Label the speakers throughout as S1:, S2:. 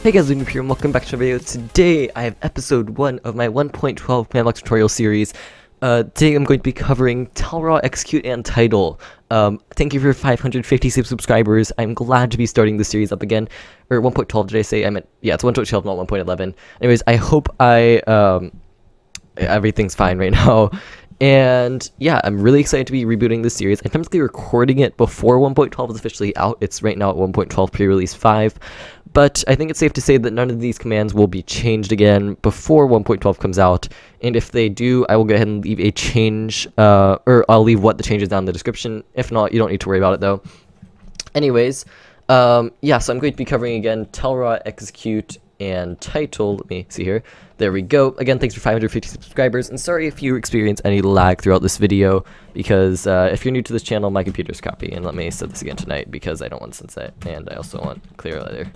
S1: Hey guys, Lunar here and welcome back to a video. Today I have episode 1 of my 1.12 command block tutorial series. Today I'm going to be covering Tellraw, Execute, and Title. Thank you for 556 subscribers. I'm glad to be starting the series up again. Or 1.12 did I say? I meant, yeah, it's 1.12 not 1.11. Anyways, I hope everything's fine right now. And yeah, I'm really excited to be rebooting this series. I'm technically recording it before 1.12 is officially out. It's right now at 1.12 pre-release 5. But I think it's safe to say that none of these commands will be changed again before 1.12 comes out. And if they do, I will go ahead and leave a change, or I'll leave what the change is down in the description. If not, you don't need to worry about it though. Anyways, yeah, so I'm going to be covering again Tellraw, Execute, and Title. Let me see here. There we go. Again, thanks for 550 subscribers, and sorry if you experience any lag throughout this video, because if you're new to this channel, my computer's crappy, and let me set this again tonight, because I don't want sunset, and I also want clear weather,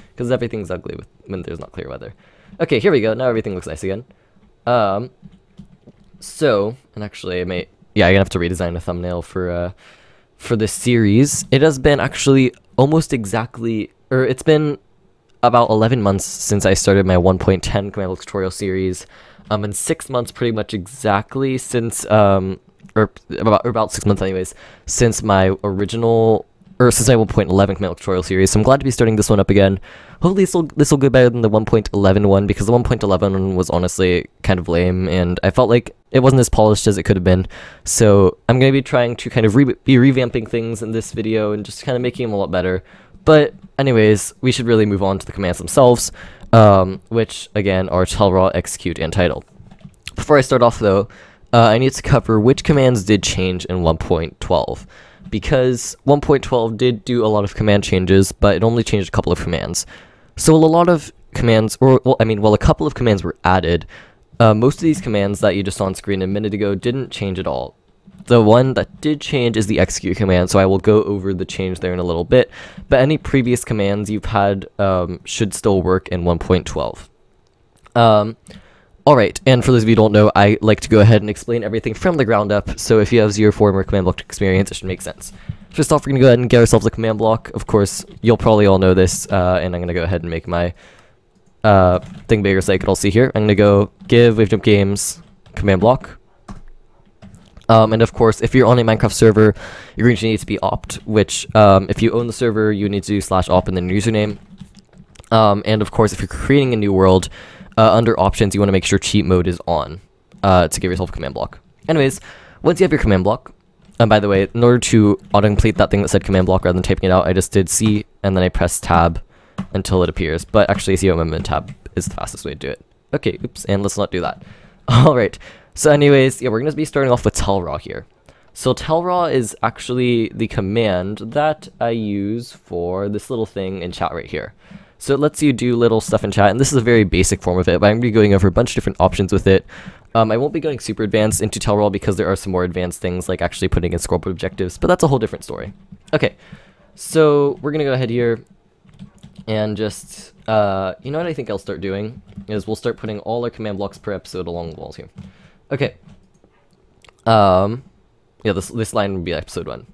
S1: because everything's ugly when there's not clear weather. Okay, here we go. Now everything looks nice again. So, and actually, I'm gonna have to redesign a thumbnail for this series. It has been actually almost exactly, or it's been about 11 months since I started my 1.10 command block tutorial series, and 6 months pretty much exactly since, or about 6 months anyways, since my original, or since my 1.11 command block tutorial series, so I'm glad to be starting this one up again. Hopefully this will go better than the 1.11 one, because the 1.11 one was honestly kind of lame, and I felt like it wasn't as polished as it could have been, so I'm going to be trying to kind of be revamping things in this video, and just kind of making them a lot better. But anyways, we should really move on to the commands themselves, which again are Tellraw, Execute, and Title. Before I start off though, I need to cover which commands did change in 1.12, because 1.12 did do a lot of command changes, but it only changed a couple of commands. So a lot of commands, or well, a couple of commands were added. Most of these commands that you just saw on screen a minute ago didn't change at all. The one that did change is the execute command, so I will go over the change there in a little bit, but any previous commands you've had should still work in 1.12. Alright, and for those of you who don't know, I like to go ahead and explain everything from the ground up, so if you have zero former command block experience, it should make sense. First off, we're going to go ahead and get ourselves a command block. Of course, you'll probably all know this, and I'm going to go ahead and make my thing bigger so I can all see here. I'm going to go give Wavejump Games command block. And of course, if you're on a Minecraft server, you're going to need to be opt, which, if you own the server, you need to do /op and then your username. And of course, if you're creating a new world, under options, you want to make sure cheat mode is on, to give yourself a command block. Anyways, once you have your command block, and by the way, in order to autocomplete that thing that said command block rather than typing it out, I just did C, and then I pressed tab until it appears. But actually, COM and tab is the fastest way to do it. Okay, oops, and let's not do that. Alright. So anyways, yeah, we're going to be starting off with Tellraw here. So Tellraw is actually the command that I use for this little thing in chat right here. So it lets you do little stuff in chat, and this is a very basic form of it, but I'm going to be going over a bunch of different options with it. I won't be going super advanced into Tellraw because there are some more advanced things like actually putting in scrollable objectives, but that's a whole different story. Okay, so we're going to go ahead here and just, you know what I think I'll start doing is we'll start putting all our command blocks per episode along the walls here. Okay. Yeah, this line would be episode 1.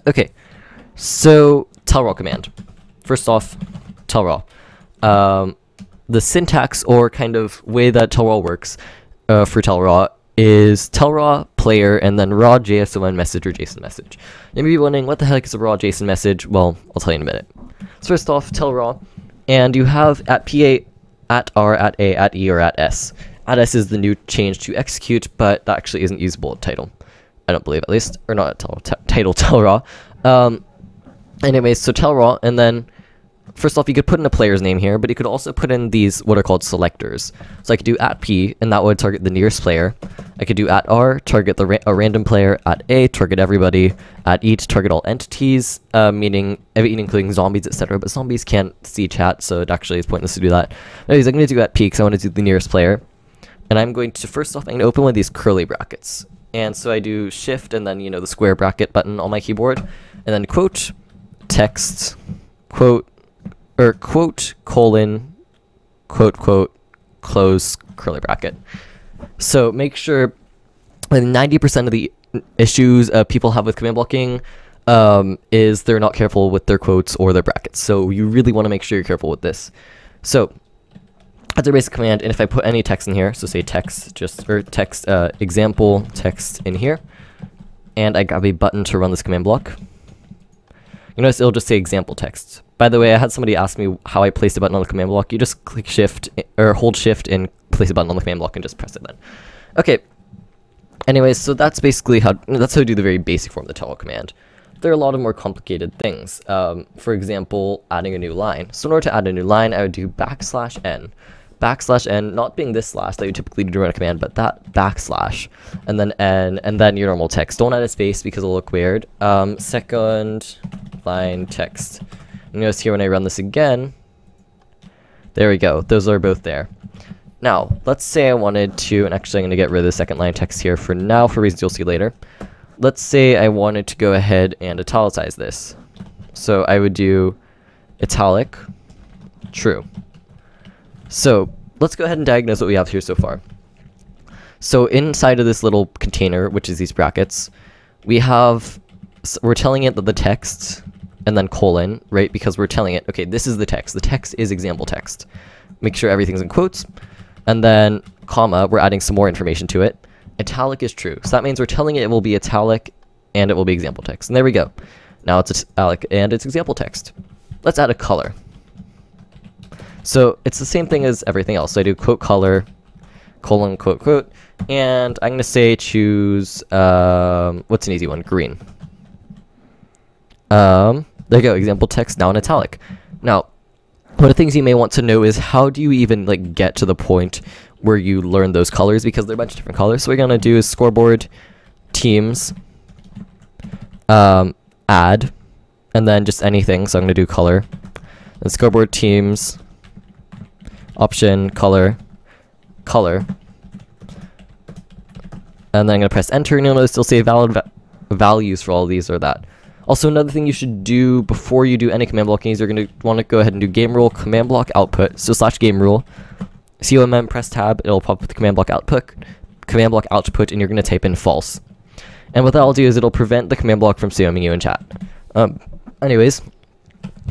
S1: Okay. So, Tellraw command. First off, Tellraw. The syntax, or kind of way that Tellraw works, for Tellraw, is Tellraw player and then raw JSON message or JSON message. You may be wondering, what the heck is a raw JSON message? Well, I'll tell you in a minute. So first off, Tellraw, and you have at PA, at R, at A, at E, or at S. At S is the new change to execute, but that actually isn't usable at title. I don't believe, at least. Or not at title, Tellraw. Anyways, so Tellraw, and then, first off, you could put in a player's name here, but you could also put in these, what are called selectors. So I could do at P, and that would target the nearest player. I could do at R, target a random player. At A, target everybody. At E, to target all entities, meaning including zombies, etc. But zombies can't see chat, so it actually is pointless to do that. Anyways, I'm going to do at P, because I want to do the nearest player. And I'm going to, first off, I'm going to open one of these curly brackets. And so I do shift and then, you know, the square bracket button on my keyboard. And then quote, text, quote, or quote, colon, quote, quote, close curly bracket. So make sure that 90% of the issues people have with command blocking is they're not careful with their quotes or their brackets. So you really want to make sure you're careful with this. So that's our basic command, and if I put any text in here, so say text, example text in here, and I grab a button to run this command block, you notice it'll just say example text. By the way, I had somebody ask me how I placed a button on the command block. You just click shift, or hold shift and place a button on the command block and just press it then. Okay. Anyways, so that's basically how you do the very basic form of the Tellraw command. There are a lot of more complicated things. For example, adding a new line. So in order to add a new line, I would do \n. \n, not being this slash that you typically do to run a command, but that backslash, and then n, and then your normal text. Don't add a space because it'll look weird. Second line text. You notice here when I run this again, there we go. Those are both there. Now, let's say I wanted to, and actually I'm going to get rid of the second line text here for now for reasons you'll see later. Let's say I wanted to go ahead and italicize this. So I would do italic true. So let's go ahead and diagnose what we have here so far. So inside of this little container, which is these brackets, we're telling it that the text, and then colon, right? Because we're telling it, okay, this is the text. The text is example text. Make sure everything's in quotes. And then, comma, we're adding some more information to it. Italic is true. So that means we're telling it will be italic and it will be example text. And there we go. Now it's italic and it's example text. Let's add a color. So it's the same thing as everything else. So I do quote color, colon, quote, quote. And I'm going to say choose, what's an easy one? Green. There you go. Example text now in italic. Now, one of the things you may want to know is how do you even like get to the point where you learn those colors, because there are a bunch of different colors. So what we're going to do is scoreboard, teams, add, and then just anything. So I'm going to do color. And scoreboard, teams, option, color, color. And then I'm going to press enter, and you'll notice it'll say valid values for all of these or that. Also, another thing you should do before you do any command blocking is you're going to want to go ahead and do game rule command block output. So / game rule, COMM, press tab, it'll pop up with the command block output, and you're going to type in false. And what that'll do is it'll prevent the command block from spamming you in chat. Anyways,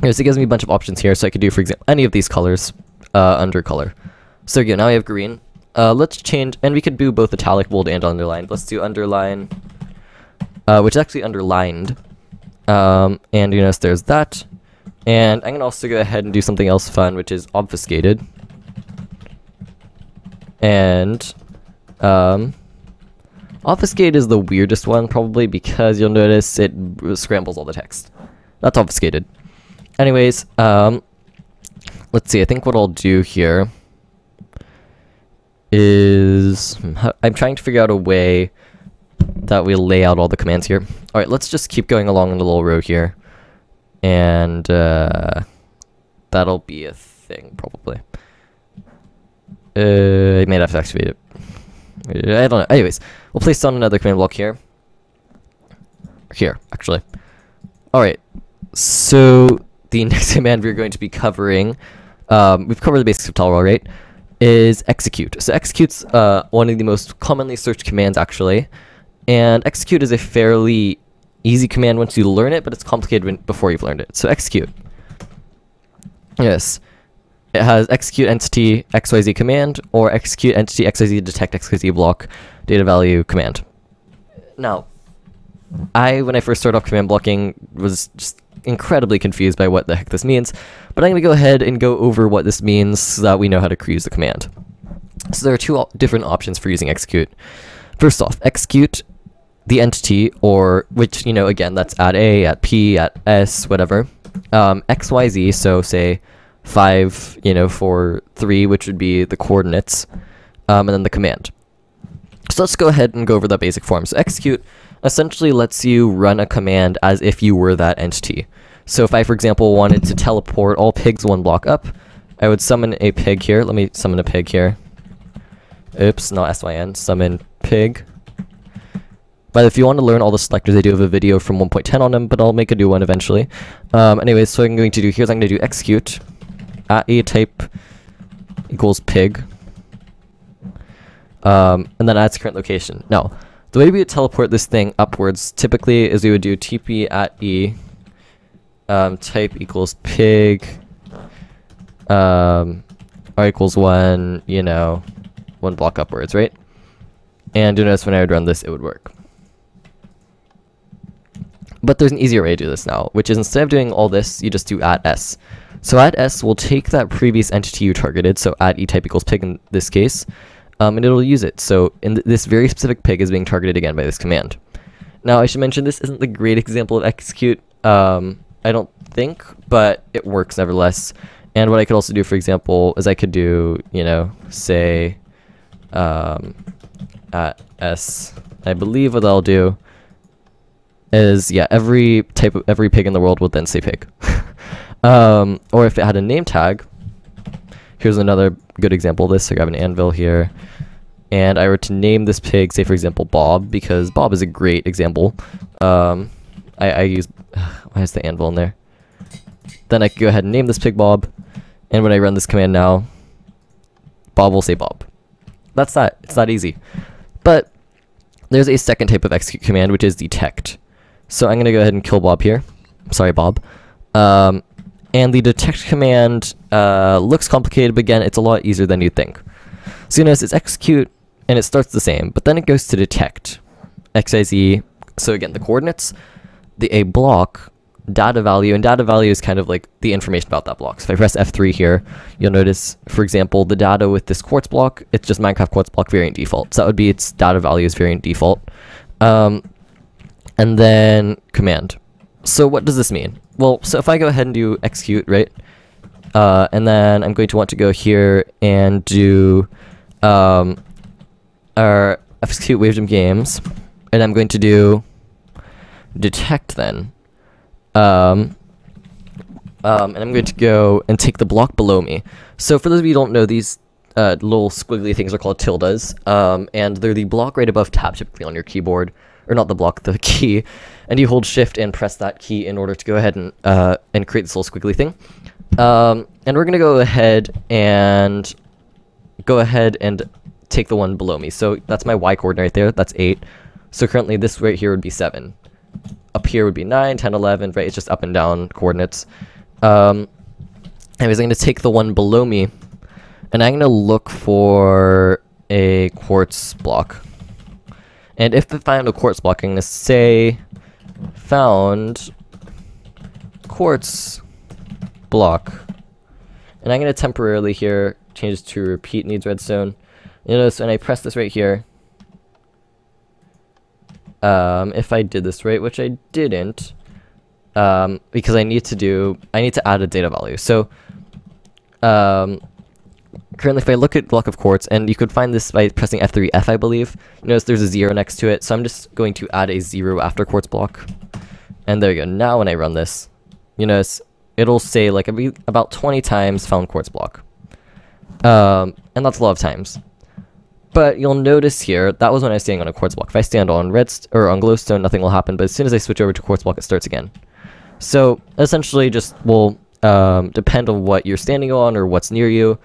S1: it gives me a bunch of options here, so I could do, for example, any of these colors under color. So there you go, now we have green. Let's change, and we could do both italic, bold, and underlined. Let's do underline, which is actually underlined. And you notice there's that. And I'm going to also go ahead and do something else fun, which is obfuscated. And obfuscated is the weirdest one, probably, because you'll notice it scrambles all the text. That's obfuscated. Anyways, let's see, I think what I'll do here is I'm trying to figure out a way that we lay out all the commands here. Alright, let's just keep going along in the little row here. And that'll be a thing, probably. I may have to activate it. I don't know. Anyways, we'll place down another command block here. Here, actually. Alright, so the next command we're going to be covering, we've covered the basics of Tellraw, right? Is execute. So execute's one of the most commonly searched commands, actually. And execute is a fairly easy command once you learn it, but it's complicated before you've learned it. So execute. Yes. It has execute entity XYZ command, or execute entity XYZ detect XYZ block data value command. Now, when I first started off command blocking, was just incredibly confused by what the heck this means, but I'm going to go ahead and go over what this means so that we know how to use the command. So there are two different options for using execute. First off, execute the entity, or which, you know, again, that's at A, at P, at S, whatever, XYZ, so say 5, you know, for 3, which would be the coordinates, and then the command. So let's go ahead and go over the basic form. So execute essentially lets you run a command as if you were that entity. So if I, for example, wanted to teleport all pigs 1 block up, I would summon a pig here. Let me summon a pig here. Oops, not SYN, summon pig. But if you want to learn all the selectors, I do have a video from 1.10 on them, but I'll make a new one eventually. Anyways, so what I'm going to do here is I'm going to do execute at a type equals pig, and then add its current location. Now, The way we would teleport this thing upwards typically is we would do TP at E, type equals pig, R equals 1, you know, 1 block upwards, right? And you'll notice when I would run this, it would work. But there's an easier way to do this now, which is instead of doing all this, you just do @s. So @s will take that previous entity you targeted, so @e type equals pig in this case, and it'll use it. So this very specific pig is being targeted again by this command. Now I should mention this isn't the great example of execute, I don't think, but it works nevertheless. And what I could also do, for example, is I could do, you know, say @s. I believe what I'll do is, yeah, every pig in the world would then say pig. Or if it had a name tag, here's another good example of this. So I grab an anvil here, and I were to name this pig, say for example Bob, because Bob is a great example. I use, why is the anvil in there? Then I could go ahead and name this pig Bob, and when I run this command now, Bob will say Bob. That's that. It's that easy. But there's a second type of execute command, which is detect. So I'm going to go ahead and kill Bob here. Sorry, Bob. And the detect command looks complicated, but again, it's a lot easier than you'd think. So you notice it's execute, and it starts the same, but then it goes to detect. XYZ, so again, the coordinates, a block, data value, and data value is kind of like the information about that block. So if I press F3 here, you'll notice, for example, the data with this quartz block, it's just Minecraft quartz block variant default. So that would be its data value is variant default. And then command. So what does this mean? Well, so if I go ahead and do execute, right? And then I'm going to want to go here and do our execute Wavejump games, and I'm going to do detect then. And I'm going to go and take the block below me. So for those of you who don't know, these little squiggly things are called tildes, and they're the block right above tab typically on your keyboard. Or not the block, the key, and you hold shift and press that key in order to go ahead and create this little squiggly thing. And we're gonna go ahead and take the one below me. So that's my Y coordinate right there, that's 8. So currently this right here would be 7. Up here would be 9, 10, 11, right? It's just up and down coordinates. Anyways, I'm gonna take the one below me, and I'm gonna look for a quartz block. And if I find a quartz block, I'm going to say found quartz block. And I'm going to temporarily here change this to repeat needs redstone. You notice when I press this right here, if I did this right, which I didn't, because I need to add a data value. So currently, if I look at block of quartz, and you could find this by pressing F3F, I believe. You notice there's a 0 next to it, so I'm just going to add a 0 after quartz block. And there you go. Now when I run this, you notice it'll say like about 20 times found quartz block. And that's a lot of times. But you'll notice here, that was when I was standing on a quartz block. If I stand on on glowstone, nothing will happen, but as soon as I switch over to quartz block, it starts again. So essentially just will depend on what you're standing on or what's near you.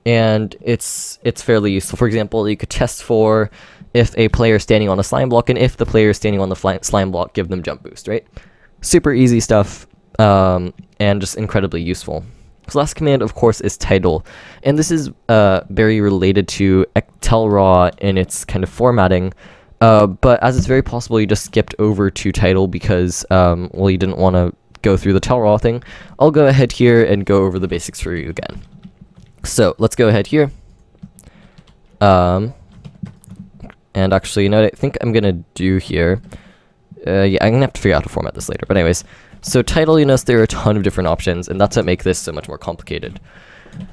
S1: And it's fairly useful. For example, you could test for if a player is standing on a slime block, and if the player is standing on the slime block, give them jump boost, right? Super easy stuff, and just incredibly useful. So last command, of course, is title. And this is very related to Tellraw in its kind of formatting, but as it's very possible you just skipped over to title because, well, you didn't want to go through the Tellraw thing, I'll go ahead here and go over the basics for you again. So let's go ahead here. And actually, you know what I think I'm gonna do here? Yeah, I'm gonna have to figure out how to format this later. But anyways, so title, you notice there are a ton of different options, and that's what makes this so much more complicated.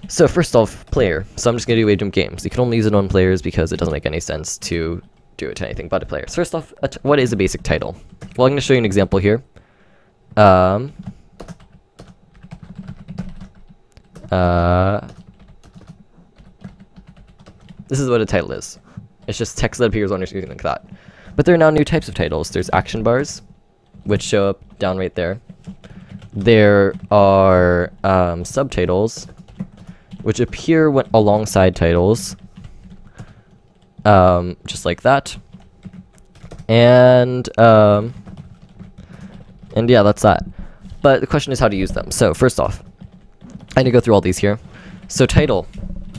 S1: So first off, player. So I'm just gonna do Wavejump games. You can only use it on players because it doesn't make any sense to do it to anything but a player. So first off, what is a basic title? Well, I'm gonna show you an example here. This is what a title is. It's just text that appears on your screen like that. But there are now new types of titles. There's action bars, which show up down right there. There are subtitles, which appear alongside titles, just like that. And yeah, that's that. But the question is how to use them. So first off, I need to go through all these here. So title.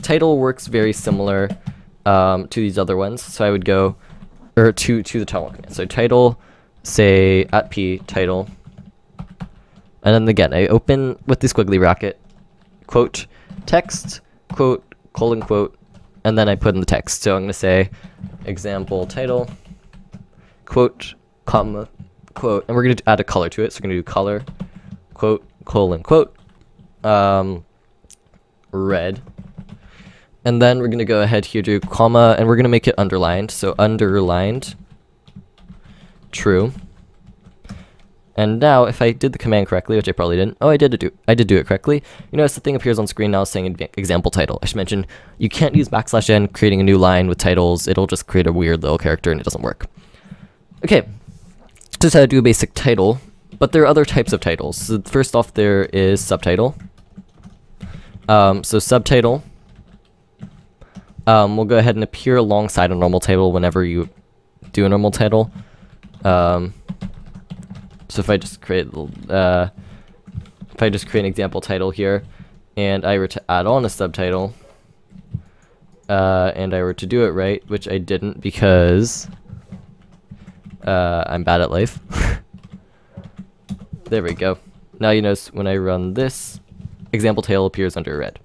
S1: Title works very similar to these other ones. So I would go, or to the title command. So title, say @p title. And then again, I open with the squiggly bracket, quote, text, quote, colon, quote, and then I put in the text. So I'm going to say example title, quote, comma, quote, and we're going to add a color to it. So we're going to do color, quote, colon, quote, red. And then we're going to go ahead here to comma, and we're going to make it underlined. So underlined, true. And now, if I did the command correctly, which I probably didn't, I did do it correctly. You notice the thing appears on screen now saying example title. I should mention, you can't use \n creating a new line with titles. It'll just create a weird little character and it doesn't work. Okay, just how to do a basic title, but there are other types of titles. So first off, there is subtitle. So subtitle will go ahead and appear alongside a normal title whenever you do a normal title. So if I just create an example title here, and I were to add on a subtitle, and I were to do it right, which I didn't because I'm bad at life. There we go. Now you notice when I run this, example title appears under red.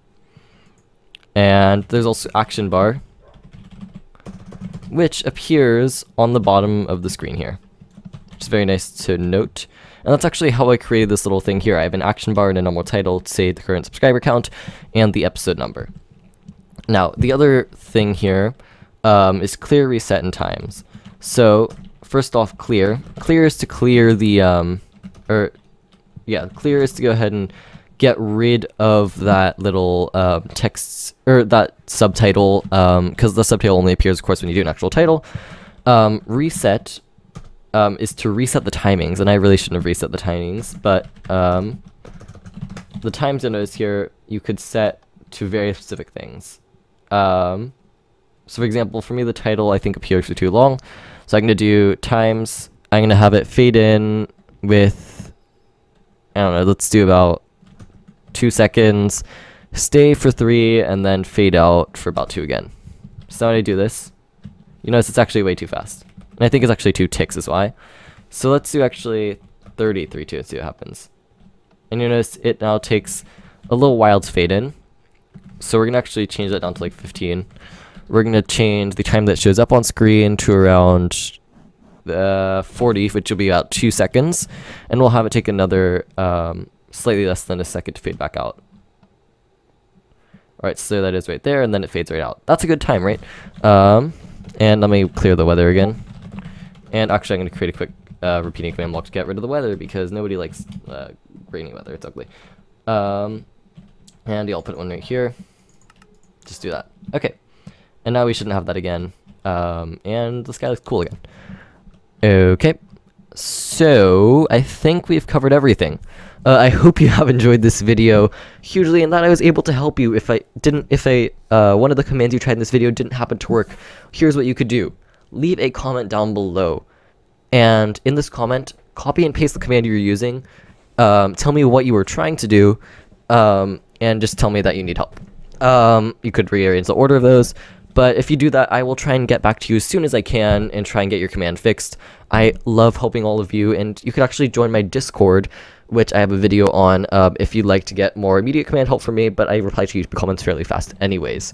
S1: And there's also action bar, which appears on the bottom of the screen here. Which is very nice to note. And that's actually how I created this little thing here. I have an action bar and a normal title to say the current subscriber count and the episode number. Now, the other thing here is clear, reset, and times. So, first off, clear. Clear is to clear the, clear is to go ahead and get rid of that little text, or that subtitle, because the subtitle only appears, of course, when you do an actual title. Reset is to reset the timings, and I really shouldn't have reset the timings, but the times I notice here, you could set to very specific things. So for example, for me, the title I think appears for too long, so I'm going to do times, I'm going to have it fade in with, I don't know, let's do about 2 seconds, stay for 3, and then fade out for about 2 again. So when I do this, you notice it's actually way too fast. And I think it's actually 2 ticks is why. So let's do actually 33 too and see what happens. And you notice it now takes a little while to fade in. So we're going to actually change that down to like 15. We're going to change the time that shows up on screen to around 40, which will be about 2 seconds. And we'll have it take another slightly less than a second to fade back out. Alright, so that is right there, and then it fades right out. That's a good time, right? And let me clear the weather again. And actually, I'm going to create a quick repeating command block to get rid of the weather, because nobody likes rainy weather. It's ugly. And yeah, I'll put one right here. Just do that. Okay. And now we shouldn't have that again. And the sky looks cool again. Okay. So, I think we've covered everything. I hope you have enjoyed this video hugely, and that I was able to help you. If one of the commands you tried in this video didn't happen to work, here's what you could do. Leave a comment down below, and in this comment, copy and paste the command you're using, tell me what you were trying to do, and just tell me that you need help. You could rearrange the order of those, but if you do that, I will try and get back to you as soon as I can and try and get your command fixed. I love helping all of you, and you could actually join my Discord, which I have a video on if you'd like to get more immediate command help from me, but I reply to your comments fairly fast anyways.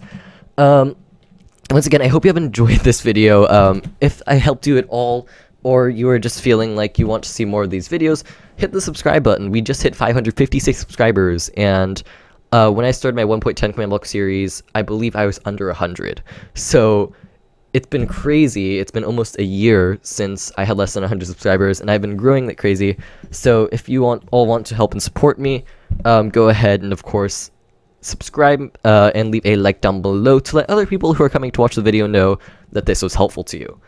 S1: Once again, I hope you have enjoyed this video. If I helped you at all, or you are just feeling like you want to see more of these videos, hit the subscribe button. We just hit 556 subscribers, and when I started my 1.10 command block series, I believe I was under 100. So it's been crazy. It's been almost a year since I had less than 100 subscribers, and I've been growing like crazy. So if you all want to help and support me, go ahead and, of course, subscribe and leave a like down below to let other people who are coming to watch the video know that this was helpful to you.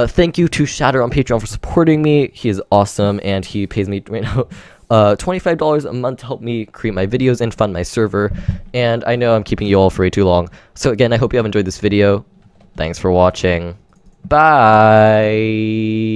S1: Thank you to Shatter on Patreon for supporting me. He is awesome, and he pays me right now $25 a month to help me create my videos and fund my server. And I know I'm keeping you all for way too long. So again, I hope you have enjoyed this video. Thanks for watching. Bye.